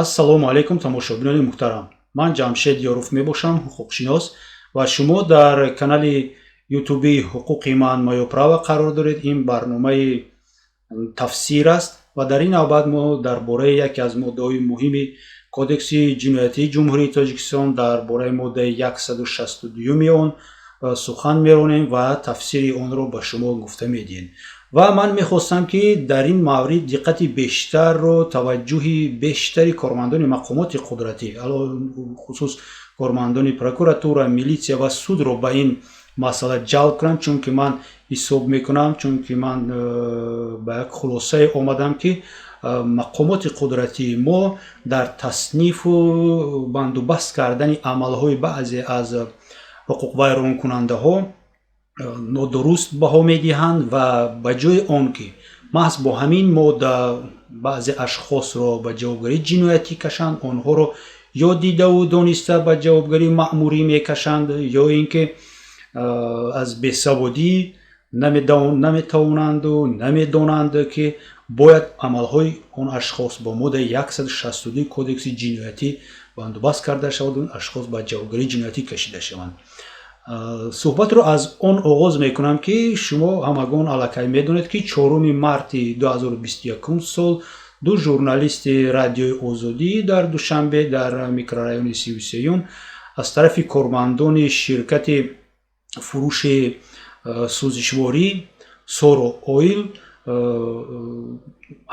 ассалому алайкум тамошобинони муҳтарам. Ман Ҷамшед Ёруф мебошам, ҳуқуқшинос, ва шумо дар канали ютуби ҳуқуқи ман маёправа қарор доред. Ин барномаи тафсир аст ва дар ин навбат мо дар бораи яке аз моддаҳои муҳими кодекси ҷиноятии ҷумҳурии Тоҷикистон дар бораи моддаи 162 он сухан меронем ва тафсири онро ба шумо гуфта медиҳем. ва ман мехостам ки дар ин маврид диққати бештарро, таваҷҷӯҳи бештари кормандони мақомоти қудратӣ, хусус кормандони прокуратура, милитсия ва судро ба ин масъала ҷалб кунам, чунки ман ҳисоб мекунам, чунки ман ба як хулосае омадам ки мақомоти қудратии мо дар таснифу бандубаст кардани амалҳои баъзе аз ҳуқуқвайронкунандаҳо нодуруст баҳо медиҳанд ва ба ҷои он ки маҳз бо ҳамин модда баъзе ашхосро ба ҷавобгарии ҷиноятӣ кашанд, онҳоро ё дидаву дониста ба ҷавобгарии маъмурӣ мекашанд, ё ин ки аз бесаводӣ наметавонанду намедонанд ки бояд амалҳои он ашхос бо моддаи 162 кодекси ҷиноятӣ бандубаст карда шавад, он ашхос ба ҷавобгарии ҷиноятӣ кашида шаванд. суҳбатро аз он оғоз мекунам ки шумо ҳамагон аллакай медонед ки 4 марти 2021 сол ду журналисти радиои Озодӣ дар Душанбе дар микрорайони 33 аз тарафи кормандони ширкати фурӯши сӯзишворӣ Соро Ойл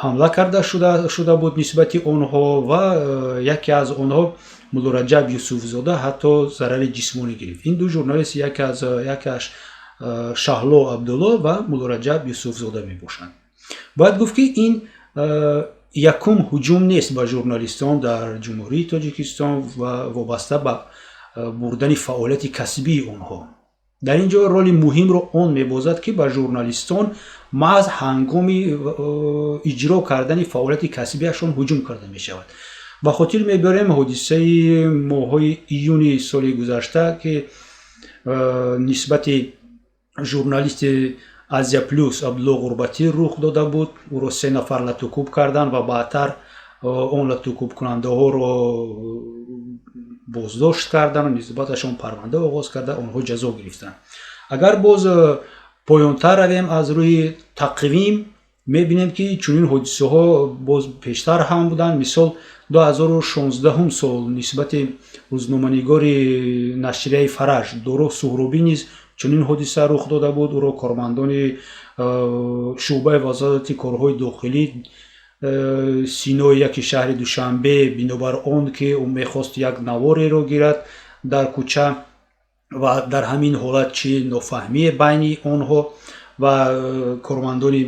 ҳамла карда шуда буд нисбати онҳо ва яке аз онҳо Муллораҷаб Юсуфзода ҳатто зарари ҷисмонӣ гирифт. Ин ду журналист якаш Шаҳло Абдулло ва Муллораҷаб Юсуфзода мебошанд. Бояд гуфт ки ин якум ҳуҷум нест ба журналистон дар ҷумҳурии Тоҷикистон ва вобаста ба бурдани фаъолияти касбии онҳо. дар ин ҷо роли муҳимро он мебозад ки ба журналистон маҳз ҳангоми иҷро кардани фаъолияти касбиашон ҳуҷум карда мешавад. ба хотир мебарем ҳодисаи моҳҳои июни соли гузашта ки нисбати журналисти Азия Плюс Абдулло Ғурбатӣ рух дода буд. ӯро 3 нафар латукуб карданд ва баъдтар он латукубкунандаҳоро боздошт карданд, нисбаташон парванда оғоз карда онҳо ҷазо гирифтанд. агар боз поёнтар равем аз рӯи тақвим мебинем ки чунин ҳодисаҳо боз пештар ҳам буданд. мисол 2016 сол нисбати рӯзноманигори нашрияи Фараж Доро Суҳробӣ низ чунин ҳодиса рух дода буд. ӯро кормандони шуъбаи вазорати корҳои дохилӣ Синои яки шаҳри Душанбе бинобар он ки ӯ мехост як навореро гирад дар кӯча ва дар ҳамин ҳолат чи нофаҳмие байни онҳо ва кормандони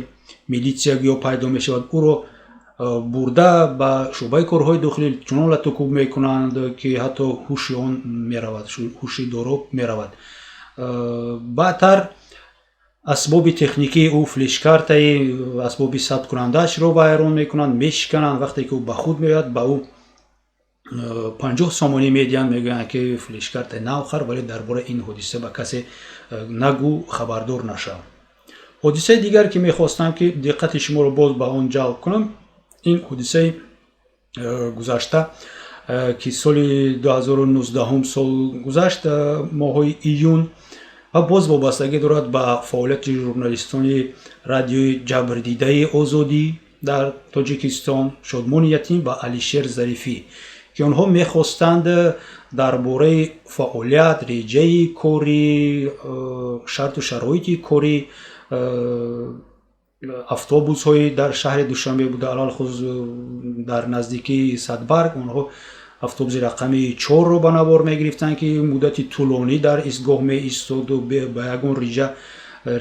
милитсия гӯё пайдо мешавад, ӯро бурда ба шуъбаи корҳои дохилӣ чунон латукуб мекунанд ки ҳатто ҳуши он меравад, ҳуши доро меравад. баъдтар асбоби техникии ӯ флешкартаи асбоби сабткунандаашро вайрон мекунанд, мешикананд. вақте ки ӯ ба худ меояд ба ӯ 50 сомонӣ медиҳанд, мегӯянд ки флешкартаи навхар, вале дар бораи ин ҳодиса ба касе нагӯ, хабардор нашав. ҳодисаи дигар ки мехостам ки диққати шуморо боз ба он ҷалб кунам, ин ҳодисаи гузашта ки соли 2019 сол гузашт, моҳҳои июн, ва боз вобастагӣ дорад ба фаъолияти журналистони радиои ҷабрдидаи Озодӣ дар Тоҷикистон Шодмони Ятим ва Алишер Зарифӣ ки онҳо мехостанд дар бораи фаъолият, реҷаи кори, шарту шароити кори автобусҳои дар шаҳри Душанбе буда, алалхусус дар наздикии Садбарг онҳо автобуси рақами 4-ро ба навор мегирифтанд ки муддати тӯлонӣ дар истгоҳ меистоду ба ягон реҷа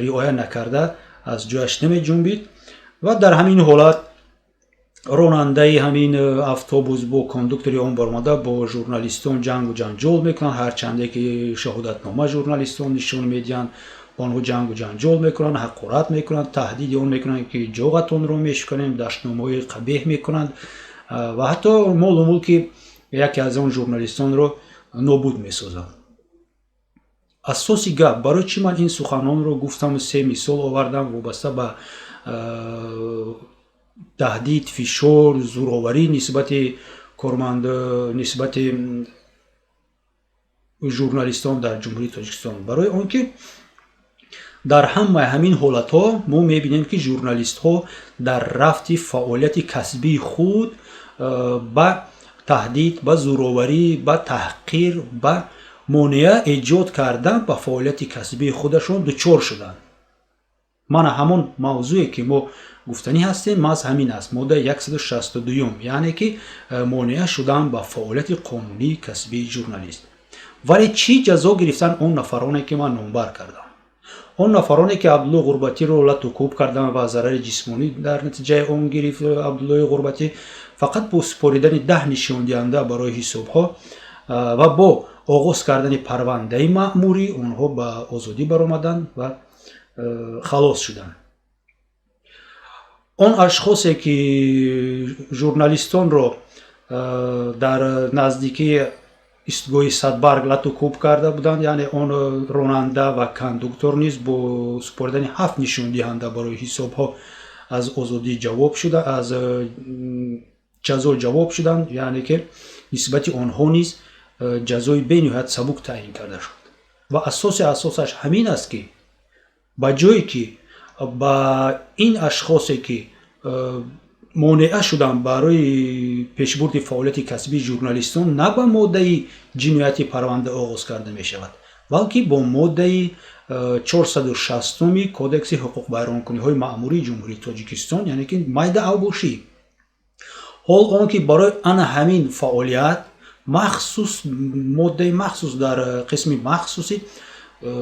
риоя накарда аз ҷояш намеҷунбид ва дар ҳамин ҳолат ронандаи ҳамин автобус бо кондуктори он баромада бо журналистон ҷангу ҷанҷол мекунанд. ҳарчанде ки шаҳодатнома журналистон нишон медиҳанд, онҳо ҷангу ҷанҷол мекунанд, ҳақорат мекунанд, таҳдиди он мекунанд ки ҷоғатонро мешиканем, даштномаҳои қабеҳ мекунанд ва ҳатто молумул ки яке аз он журналистонро нобуд месозад. асоси гап барои чӣ ман ин суханонро гуфтаму 3 мисол овардам вобаста ба таҳдид, фишор, зӯроварӣ нисбати کارمند نسبت ژورنالیستان در جمهوری تاجیکستان. برای آنکه در همین حالت ها ما میبینیم که ژورنالیست ها در رفت فعالیت کسبی خود با تهدید، با زورآوری، با تحقیر، با مانع ایجاد کردن با فعالیت کسبی خودشون دچار شدن. من همون موضوعی که ما گفتنی هستیم ماز همین است، ماده 162، یعنی که مانع شدن با فعالیت قانونی کسبی ژورنالیست. ولی چی جزا گرفتن اون نفرانی که من نامبر کردم؟ اون نفرانی که عبدالله غربتی رو لط و کوب کردن و ضرر جسمانی در نتیجه اون گرفت عبدالله غربتی، فقط با سپاریدن 10 نشان دهنده برای حساب ها و با آغاز کردن پرونده مأموری اونها به آزادی برآمدن و خلاص شدن. اون اشخاصی که ژورنالیستان رو در نزدیکی ایستگاه صدبرگ لط و کوب کرده بودند، یعنی اون راننده و کاندوکتور نیز با سپردن 7 نشان دهنده برای حساب ها از آزادی جواب شده، از جزا جواب شدند، یعنی که نسبت آنها نیز جزای بین‌نهایت سبک تعیین کرده شد. و اساسش همین است که با جایی که با این اشخاصی که مانع شدن برای پیشبرد فعالیت کسبی ژورنالیستان نه با ماده جنایتی پرونده آغاز کرده می شود، بلکه با ماده 460 کودکس حقوق بیانکنی های مأموری جمهوری تاجیکستان، یعنی که مایده اوبوشی. حال آن که برای آن همین فعالیت مخصوص ماده مخصوص در قسم مخصوصی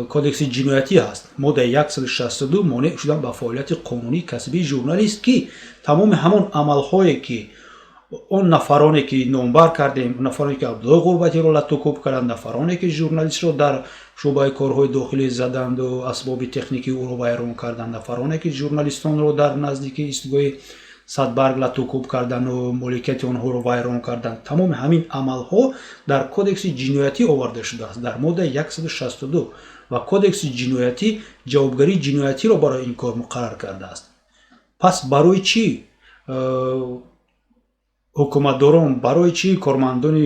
کودکس جنایتی است، ماده 162 مانع شدن به فعالیت قانونی کسبی ژورنالیست که تمام همون عملهایی که اون نفرانی که نامبر کردیم، نفرانی که عبدالله غربتی رو لط و کوب کردند، نفرانی که ژورنالیست رو در شعبه کارهای داخلی زدند و اسباب تکنیکی او رو ویران کردند، نفرانی که ژورنالیستان رو در نزدیک ایستگاه صدبرگ لط و کوب کردند و مالکیت آنها رو ویران کردند، تمام همین عملها در کودکس جنایتی آورده شده است در ماده 162 و کودکس جنایتی جوابگری جنایتی رو برای این کار مقرر کرده است. پس برای چی حکومتداران، برای چی کارمندان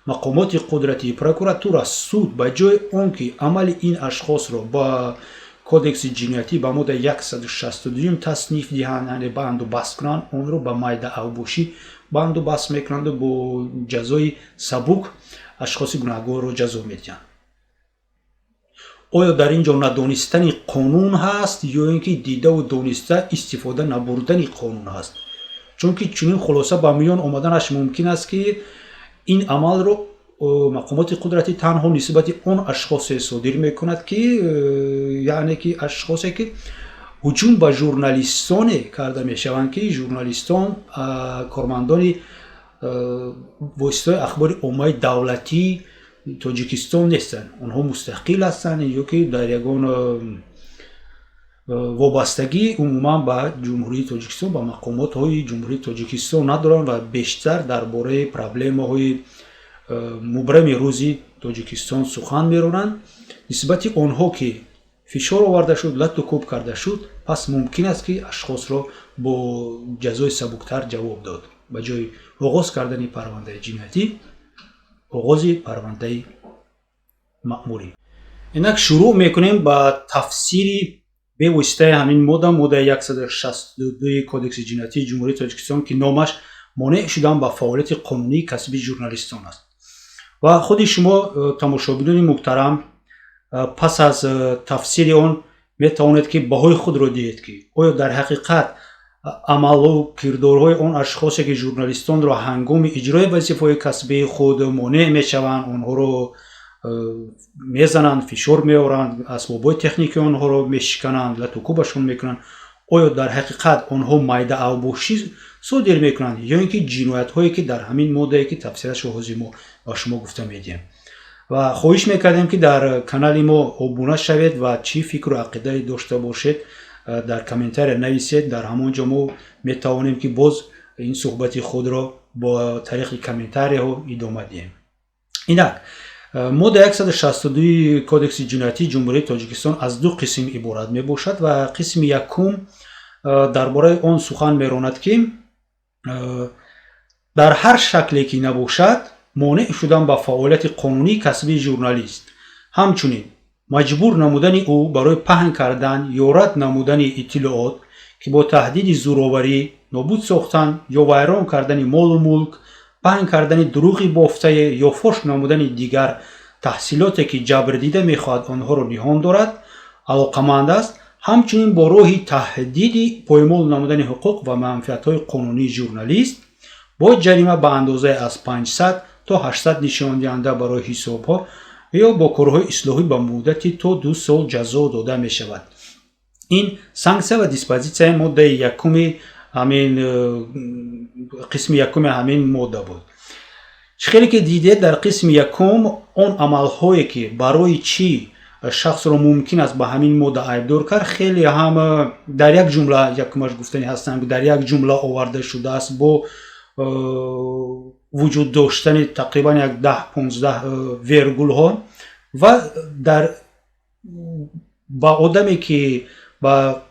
مقامات قدرتی، پروکراتور، سود به جای آنکه عمل این اشخاص رو با کودکس جنایتی به ماده 162 تصنیف دهند، یعنی بند و بست کنند، اون رو به مایده اوبوشی بند و بست میکنند و با جزای سبک اشخاص گناهگار رو جزا میدهند. آیا در اینجا ندانستن قانون هست یا اینکه دیده و دانسته استفاده نبردن قانون هست؟ چون که چنین خلاصه به میان آمدنش ممکن است که این عمل رو مقامات قدرتی تنها نسبت اون اشخاص صادر میکند که یعنی که اشخاصی که هجوم به ژورنالیستان کرده میشوند که ژورنالیستان کارمندان واسطه اخبار عامه دولتی تاجیکستان نیستند، آنها مستقل هستند یا که در یگان وابستگی عموما به جمهوری تاجیکستان به مقامات های جمهوری تاجیکستان ندارند و بیشتر درباره پرابلم های مبرم روزی تاجیکستان سخن میرانند. نسبت آنها که فشار آورده شد، لط و کوب کرده شد، پس ممکن است که اشخاص را با جزای سبکتر جواب داد. به جای آغاز کردن پرونده جنایتی، آغاز پرونده مأموری. اینک شروع میکنیم با تفسیری به واسطه همین ماده 162 کودکس جنایتی جمهوری تاجیکستان که نامش مانع شدن به فعالیت قانونی کسبی ژورنالیستان است. و خود شما تماشاگران محترم پس از تفسیر آن میتوانید که بهای خود را دهید که آیا در حقیقت عمل و کردارهای آن اشخاصی که ژورنالیستان را هنگام اجرای وظیفه‌های کسبی خود مانع میشوند، آنها را میزنند، فشار میآورند، اسباب‌های تکنیکی آنها را میشکنند، لط و کوبشون میکنند، آیا در حقیقت آنها مایده اوبوشی صادر میکنند یا اینکه جنایت هایی که در همین ماده که تفسیرش رو ما با شما گفته میدیم؟ و خواهش میکردیم که در کانال ما ابونه شوید و چی فکر و عقیده داشته باشید در کامنتر نویسید. در همونجا ما میتوانیم که باز این صحبت خود را با طریق کامنتر ها ادامه دهیم. اینک ماده 162 کودکس جنایتی جمهوری تاجیکستان از دو قسم عبارت می باشد و قسم یکم درباره آن سخن میراند که дар ҳар шакле ки набошад монеъ шудан ба фаъолияти қонунии касбии журналист, ҳамчунин маҷбур намудани ӯ барои паҳн кардан ё рад намудани иттилоот ки бо таҳдиди зӯроварӣ, нобуд сохтан ё вайрон кардани молу мулк, паҳн кардани дурӯғи бофтае ё фош намудани дигар таҳсилоте ки ҷабрдида мехоҳад онҳоро ниҳон дорад, алоқаманд аст. ҳамчунин бо роҳи таҳдиди поймол намудани ҳуқуқ ва манфиатҳои қонунии журналист бо ҷарима ба андозае аз 500 то 800 нишондиҳанда барои ҳисобҳо ё бо корҳои ислоҳӣ ба муддати то 2 сол ҷазо дода мешавад. ин санксия ва диспозитсияи моддаи якуми ҳамин қисми якуми ҳамин модда буд. хеле ки дидед дар қисми якум он амалҳое ки барои чӣ шахсро мумкин аст ба ҳамин модда айбдор кард хеле ҳам дар як ҷумла якумаш гуфтанӣ ҳастанд, дар як ҷумла оварда шудааст бо вуҷуд доштани тақрибан як 10-15 вергулҳо ва дар ба одаме ки ба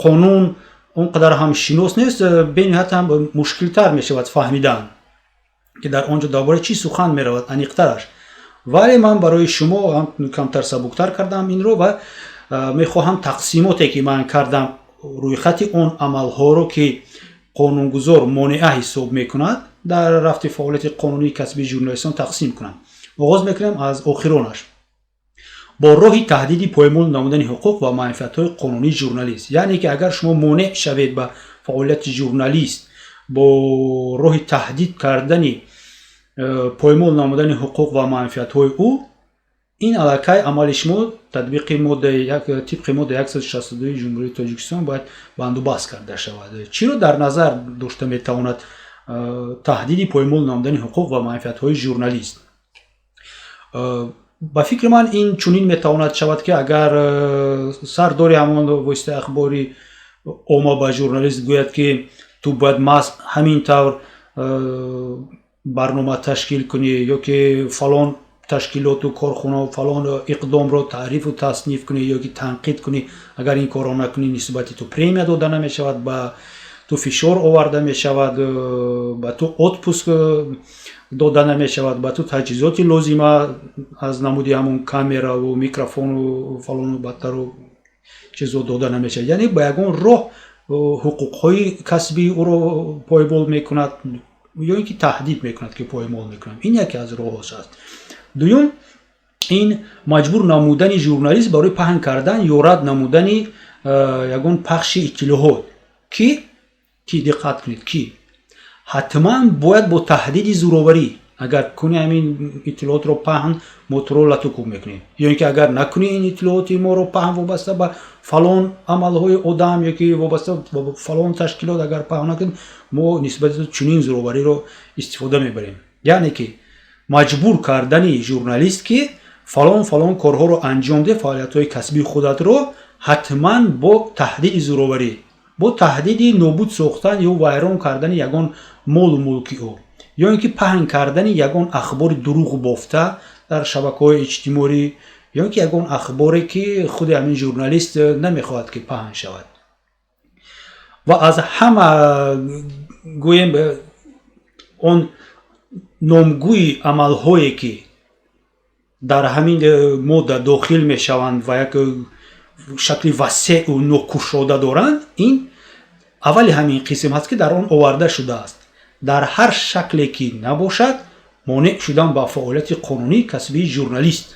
қонун он қадар ҳам шинос нест бениҳоят ҳам мушкилтар мешавад фаҳмидан ки дар он ҷо дар бораи чӣ сухан меравад аниқтараш. вале ман барои шумо камтар сабуктар кардам инро ва мехоҳам тақсимоте ки ман кардам рӯйхати он амалҳоро ки қонунгузор монеа ҳисоб мекунад дар рафти фаъолияти қонунии касбии журналистон тақсим кунам. оғоз мекунам аз охиронаш. бо роҳи таҳдиди поймол намудани ҳуқуқ ва манфиатҳои қонунии журналист, яъне ки агар шумо монеъ шавед ба фаъолияти журналист бо роҳи таҳдид кардани поймол намудани ҳуқуқ ва манфиатҳои ӯ, ин аллакай амали шумо татбиқи тибқи моддаи 162 ҷумҳурии Тоҷикистон бояд бандубаст карда шавад. чиро дар назар дошта метавонад таҳдиди поймол намудани ҳуқуқ ва манфиатҳои журналист? ба фикри ман ин чунин метавонад шавад ки агар сардори ҳамон воситаи ахбори омма ба журналист гӯяд ки ту бояд маҳз ҳамин тавр барнома ташкил кунӣ ё ки фалон ташкилоту корхона фалон иқдомро таърифу тасниф кунӣ ё ки танқид кунӣ, агар ин корро накунӣ нисбати ту премия дода намешавад, ба ту фишор оварда мешавад, ба ту отпуск дода намешавад, ба ту таҷҳизоти лозима аз намуди ҳамон камераву микрофону фалону баттару чизо дода намешавад. яъне ба ягон роҳ ҳуқуқҳои касбии ӯро поймол мекунад ё ин ки таҳдид мекунад ки поймол мекунам. ин яке аз роҳҳош аст. дуюм, ин маҷбур намудани журналист барои паҳн кардан ё рад намудани ягон пахши иттилоҳот ки диққат кунед ки ҳатман бояд бо таҳдиди зӯроварӣ, агар куни ҳамин иттилоотро паҳн мо туро латукуб мекунем, ё ин ки агар накуни ин иттилооти моро паҳн вобаста ба фалон амалҳои одам ё ки вобаста ба фалон ташкилот агар паҳн накунем, мо нисбати чунин зӯровариро истифода мебарем. яъне ки маҷбур кардани журналист ки фалон корҳоро анҷом де, фаъолиятҳои касбии худатро ҳатман бо таҳдиди зӯроварӣ, бо таҳдиди нобуд сохтан ё вайрон кардани ягон молу мулки ӯ, ё ин ки паҳн кардани ягон ахбори дурӯғ бофта дар шабакаҳои иҷтимоӣ, ё ин ки ягон ахборе ки худи ҳамин журналист намехоҳад ки паҳн шавад. ва аз ҳама гӯем он номгӯи амалҳое ки дар ҳамин модда дохил мешаванд ва як шакли васеъу нокушода доранд, ин аввали ҳамин қисм ҳаст ки дар он оварда шудааст. дар ҳар шакле ки набошад монеъ шудан ба фаъолияти қонунии касбии журналист.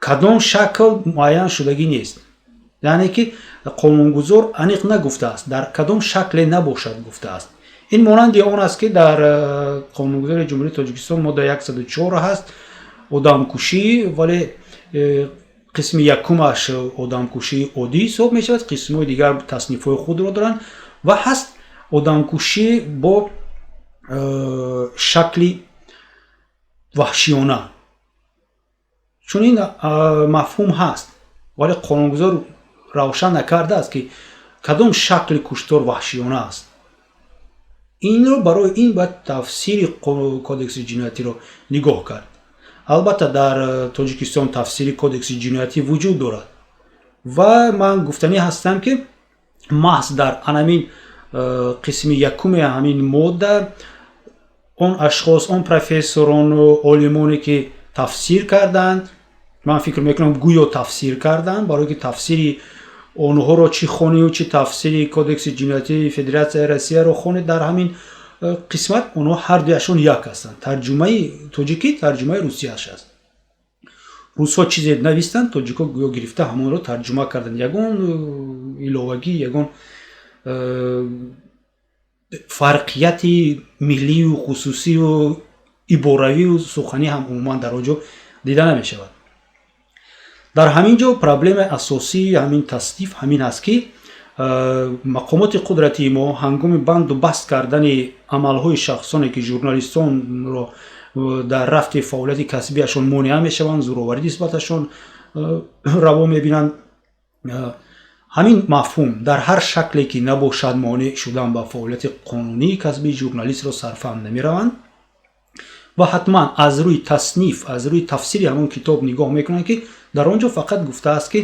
кадом шакл муайян шудагӣ нест, яъне ки қонунгузор аниқ нагуфтааст дар кадом шакле набошад гуфтааст. ин монанди он аст ки дар қонунгузори ҷумҳурии Тоҷикистон модда 104 ҳаст, одамкушӣ, вале қисми якумаш одамкушии оддӣ ҳисоб мешавад, қисмҳои дигар таснифҳои худро доранд ва ҳаст одамкушӣ бо шакли ваҳшиёна. чунин мафҳум ҳаст, вале қонунгузор равшан накардааст ки кадом шакли куштор ваҳшиёна аст. инро барои ин бояд тафсири кодекси ҷиноятиро нигоҳ кард. албатта дар Тоҷикистон тафсири кодекси ҷиноятӣ вуҷуд дорад ва ман гуфтанӣ ҳастам ки маҳз дар анамин қисми якуми ҳамин модда он ашхос он профессорону олимоне ки тафсир карданд, ман фикр мекунам гӯё тафсир карданд, барое ки тафсири онҳоро чӣ хонию чӣ тафсири кодекси ҷиноятии Федератсияи Россияро хонед дар ҳамин қисмат, онҳо ҳардуяшон як ҳастанд. Тарҷумаи тоҷикӣ тарҷумаи русияш аст. русҳо чизе навистанд, тоҷикҳо гӯё гирифта ҳамонро тарҷума карданд. Ягон иловагӣ, ягон фарқияти миллию хусусию иборавию суханӣ ҳам умуман дар он ҷо дида намешавад. дар ҳамин ҷо проблемаи асосии ҳамин тасниф ҳамин аст ки мақомоти қудратии мо ҳангоми банду баст кардани амалҳои шахсоне ки журналистонро дар рафти фаъолияти касбиашон монеа мешаванд, зӯроварӣ нисбаташон раво мебинанд, ҳамин мафҳум дар ҳар шакле ки набошад монеъ шудан ба фаъолияти қонунии касбии журналистро сарфаҳм намераванд ва ҳатман аз рӯи тасниф, аз рӯи тафсири ҳамон китоб нигоҳ мекунанд ки дар он ҷо фақат гуфтааст ки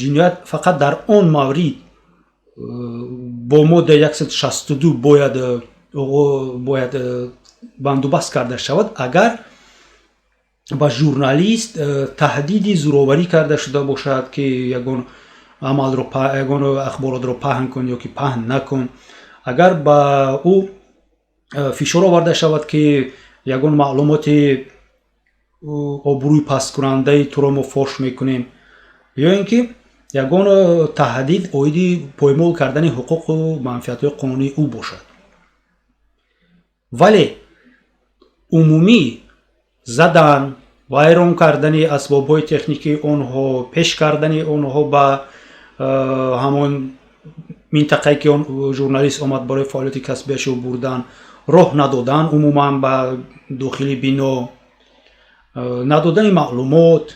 ҷиноят фақат дар он маврид бо модда 162 бояд бандубаст карда шавад агар ба журналист таҳдиди зӯроварӣ карда шуда бошад ки ягон амалро ягон ахборотро паҳн кун ё ки паҳн накун, агар ба ӯ фишор оварда шавад ки ягон маълумоти обрӯи пасткунандаи туро мо фош мекунем, ё ин ки ягон таҳдид оиди поймол кардани ҳуқуқу манфиатҳои қонунии ӯ бошад. вале умумӣ задан, вайрон кардани асбобҳои техникии онҳо, пеш кардани онҳо ба ҳамон минтақае ки он журналист омад барои фаъолияти касбиашо бурдан, роҳ надодан умуман ба дохили бино, надодани маълумот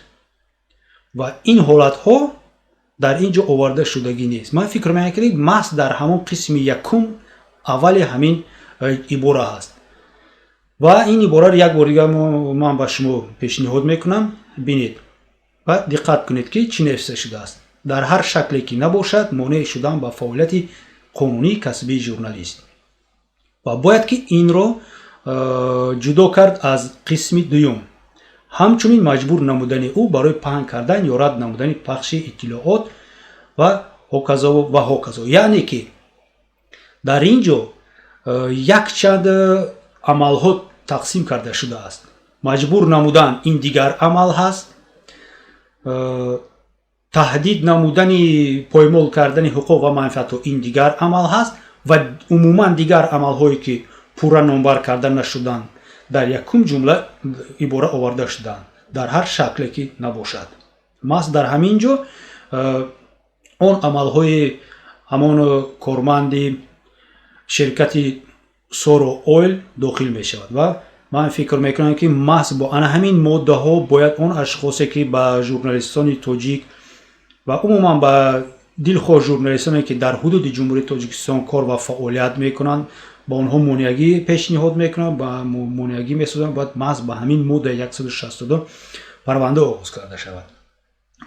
ва ин ҳолатҳо дар ин ҷо оварда шудагӣ нест. Ман фикр мекунам ки маҳз дар ҳамон қисми якум аввали ҳамин ибора ҳаст ва ин ибораро як бор дига ман ба шумо пешниҳод мекунам, бинед ва диққат кунед ки чӣ нависта шудааст. дар ҳар шакле ки набошад монеъ шудан ба фаъолияти қонунии касбии журналист ва бояд ки инро ҷудо кард аз қисми дуюм, ҳамчунин маҷбур намудани ӯ барои паҳн кардан ё рад намудани пахши иттилоот ва ҳоказо. яъне ки дар ин ҷо якчанд амалҳо тақсим карда шудааст. маҷбур намудан ин дигар амал ҳаст, таҳдид намудани поймол кардани ҳуқуқ ва манфиатҳо ин дигар амал ҳаст ва умуман дигар амалҳое ки пурра номбар карда нашуданд дар якум ҷумла ибора оварда шуданд дар ҳар шакле ки набошад. маҳз дар ҳамин ҷо он амалҳои ҳамон корманди ширкати Соро Ойл дохил мешавад ва ман фикр мекунам ки маҳз бо ана ҳамин моддаҳо бояд он ашхосе ки ба журналистони тоҷик ва умуман ба дилхоҳ журналистоне ки дар ҳудуди ҷумҳурии Тоҷикистон кор ва фаъолият мекунанд ба онҳо монеагӣ пешниҳод мекунанд, ба монеагӣ месозанд, бояд маҳз ба ҳамин модда 162 парванда оғоз карда шавад.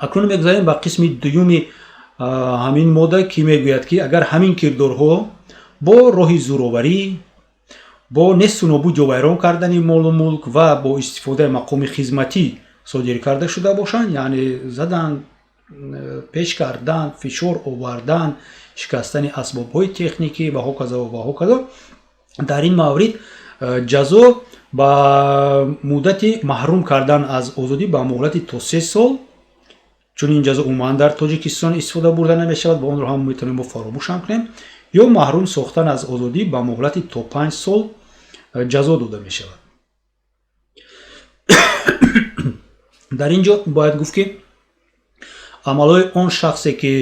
акнун мегузарем ба қисми дуюми ҳамин модда ки мегӯяд ки агар ҳамин кирдорҳо бо роҳи зӯроварӣ, бо несту нобуд ё вайрон кардани молу мулк ва бо истифодаи мақоми хизматӣ содир карда шуда бошанд, яъне задан, пеш кардан, фишор овардан, шикастани асбобҳои техникӣ ва ҳоказо, дар ин маврид ҷазо ба муддати маҳрум кардан аз озодӣ ба муҳлати то 3 сол, чун ин ҷазо умуман дар Тоҷикистон истифода бурда намешавад ва онро ҳам метавонем мо фаромӯшам кунем, ё маҳрум сохтан аз озодӣ ба муҳлати то 5 сол ҷазо дода мешавад. дар ин ҷо бояд гуфт ки амалҳои он шахсе ки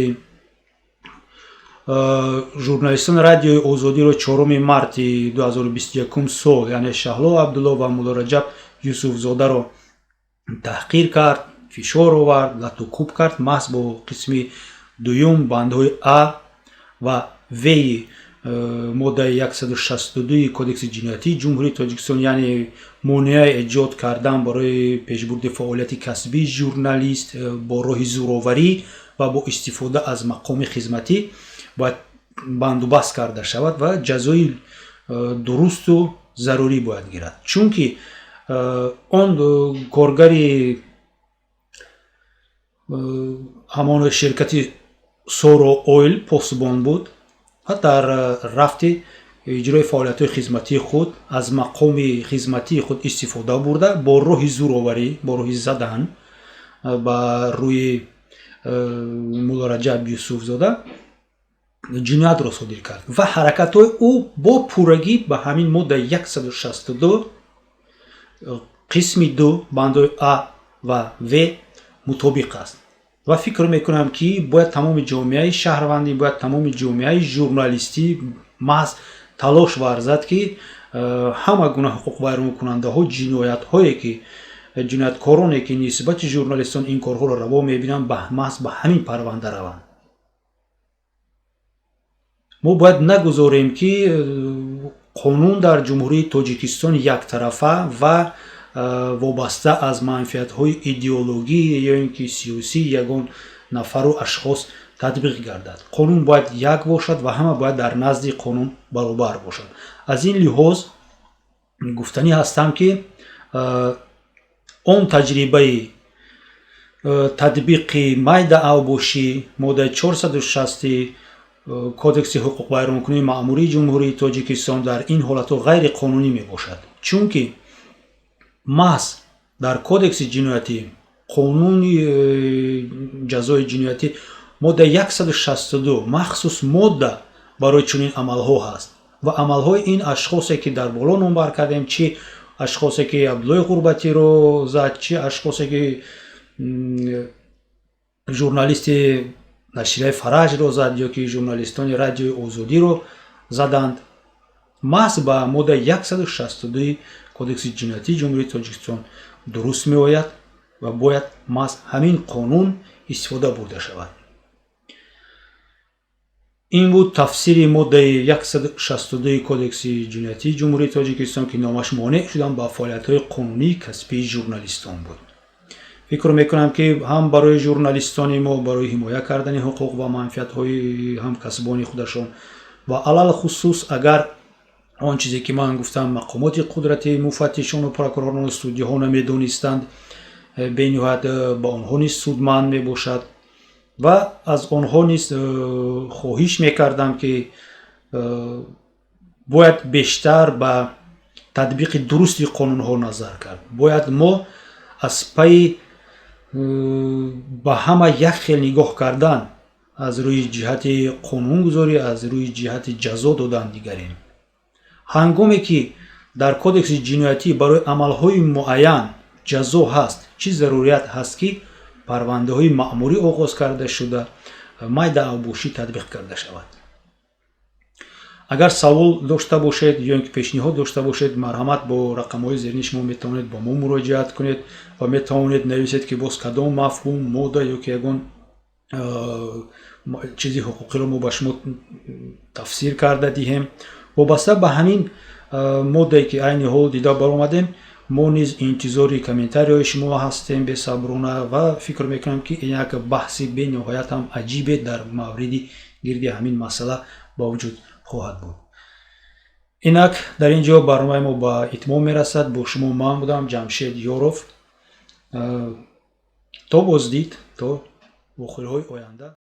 журналистони радиои озодиро 4 марти 2021 сол, яъне Шаҳло Абдулло ва Мулло Раҷаб Юсуфзодаро таҳқир кард, фишор овард, латукуб кард, маҳз бо қисми дуюм бандҳои А ва В-и моддаи 162 кодекси ҷиноятии ҷумҳурии Тоҷикистон, яъне монеаи эҷод кардан барои пешбурди фаъолияти касбии журналист бо роҳи зӯроварӣ ва бо истифода аз мақоми хизматӣ бояд бандубаст карда шавад ва ҷазои дурусту зарурӣ бояд гирад. Чунки он коргари ҳамон ширкати Soro Oil посубон буд ва дар рафти иҷрои фаъолиятҳои хизматии худ аз мақоми хизматии худ истифода бурда бо роҳи зӯроварӣ, бо роҳи задан ба рӯи мулло Раҷаб Юсуфзода ҷиноятро содир кард ва ҳаракатҳои ӯ бо пуррагӣ ба ҳамин моддаи 162 қисми 2 бандҳои А ва В мутобиқ аст. ва фикр мекунам ки бояд тамоми ҷомеаи шаҳрвандӣ, бояд тамоми ҷомеаи журналистӣ маҳз талош варзад ки ҳама гуна ҳуқуқбайронкунандаҳо ҷиноятҳое ки ҷинояткороне ки нисбати журналистон ин корҳоро раво мебинанд маҳз ба ҳамин парванда раванд. мо бояд нагузорем ки қонун дар ҷумҳурии Тоҷикистон яктарафа ва вобаста аз манфиатҳои идеологӣ ё ин ки сиёсӣ ягон нафару ашхос татбиқ гардад. қонун бояд як бошад ва ҳама бояд дар назди қонун баробар бошад. аз ин лиҳоз гуфтанӣ ҳастам ки он таҷрибаи татбиқи майда авбошӣ моддаи 460 кодекси ҳуқуқбайронкунии маъмурии ҷумҳурии Тоҷикистон дар ин ҳолатҳо ғайриқонунӣ мебошад. чунки маҳз дар кодекси ҷиноятӣ қонуни ҷазои ҷиноятӣ моддаи 162 махсус модда барои чунин амалҳо ҳаст ва амалҳои ин ашхосе ки дар боло номбар кардем, чӣ ашхосе ки Абдуллои Ғурбатиро зад, чӣ ашхосе ки журналисти нашрияи Фараҷро зад ё ки журналистони радиои Озодиро заданд, маҳз ба моддаи 162 кодекси ҷиноятии ҷумҳурии Тоҷикистон дуруст меояд ва бояд маҳз ҳамин қонун истифода бурда шавад. ин буд тафсири моддаи 162 кодекси ҷиноятии ҷумҳурии Тоҷикистон ки номаш монеъ шудан ба фаъолиятҳои қонунии касбии журналистон буд. фикр мекунам ки ҳам барои журналистони мо барои ҳимоя кардани ҳуқуқ ва манфиатҳои ҳамкасбони худашон ва алал хусус агар он чизе ки ман гуфтам мақомоти қудратӣ муфаттишону прокуророну судиҳо намедонистанд, бениҳоят ба онҳо низ судманд мебошад ва аз онҳо низ хоҳиш мекардам ки бояд бештар ба татбиқи дурусти қонунҳо назар кард. бояд мо аз пайи ба ҳама як хел нигоҳ кардан аз рӯи ҷиҳати қонунгузорӣ, аз рӯи ҷиҳати ҷазо додан дигарем. ҳангоме ки дар кодекси ҷиноятӣ барои амалҳои муайян ҷазо ҳаст, чӣ зарурият ҳаст ки парвандаҳои маъмурӣ оғоз карда шуда майда авбошӣ татбиқ карда шавад. агар савол дошта бошед ё ин ки пешниҳод дошта бошед, марҳамат бо рақамҳои зерини шумо метавонед ба мо муроҷиат кунед ва метавонед нависед ки боз кадом мафҳум, модда ё ки ягон чизи ҳуқуқиро мо ба шумо тафсир карда диҳем. вобаста ба ҳамин моддае ки айни ҳол дида баромадем, мо низ интизори комментарияҳои шумо ҳастем бесаброна ва фикр мекунам ки ин як баҳси бениҳоят ҳам аҷибе дар мавриди гирди ҳамин масъала ба вуҷуд хоҳад буд. инак дар ин ҷо барномаи мо ба итмом мерасад. бо шумо ман будам Ҷамшед Ёров. то боздид, то вохӯриҳои оянда.